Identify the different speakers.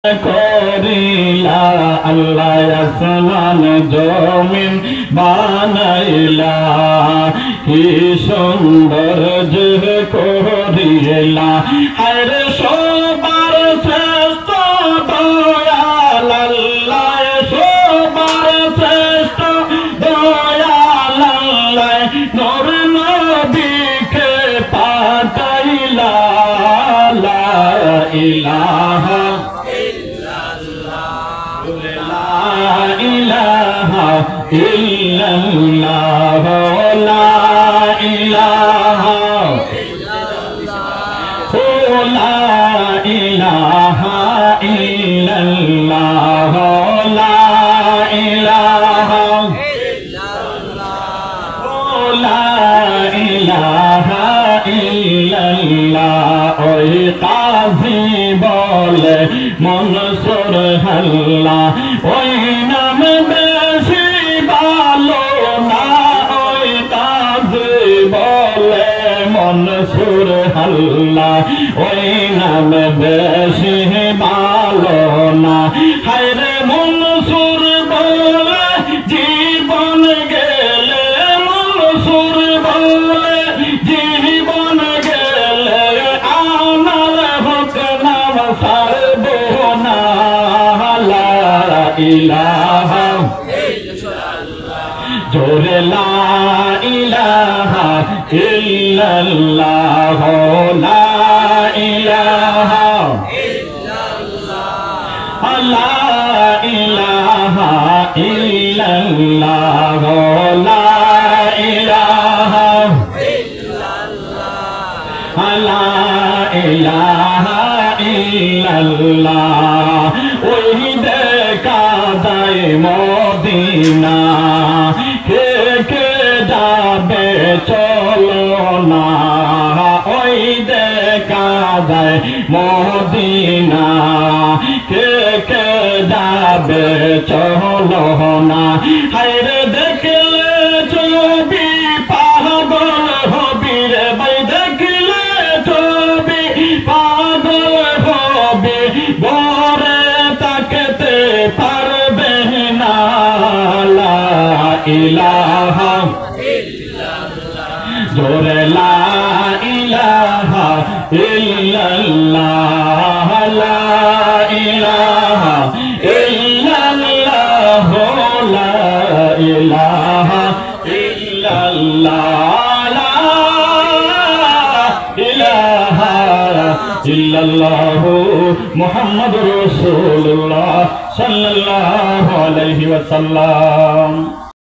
Speaker 1: করিলা আল্লাহ আসমান জমিন বানাইলা কি সুন্দর যে করিলা আরে সবার শ্রেষ্ঠ দয়াল আল্লাহ সবার শ্রেষ্ঠ দয়াল আল্লাহ নূর নবীকে পাঠাইলা লা ইলাহা illallah la ilaha la ilaha illallah la ilaha la ilaha illallah oy qazi bole mansur halla oy naam beshi balo na oy qazi bole mansur halla oy naam beshi balo na hayre mansur bole জীবন গেলে মনসুর বলে জীবন গেলে আমার হক নাম সারব না লা ইলাহা জোরে লা ইলাহা ইল্লাল্লাহ লা ইলাহা লা ইলাহা illallah la ilaha illallah la ilaha illallah ওই দেখা যায় মদিনা কে কে যাবে চলো না ওই দেখা যায় মদিনা কে কে যাবে চলো না হায়রে দেখলে ছবি পাগল হবি রে ভাই দেখলে ছবি পাগল হবি ঘরে তাকতে পারবে না লা ইলাহা জোরে লা ইলাহা ইল্লাল্লাহ লা ইলাহা illallah la ilaha illallah la ilaha illallah muhammadur rasulullah sallallahu alaihi wasallam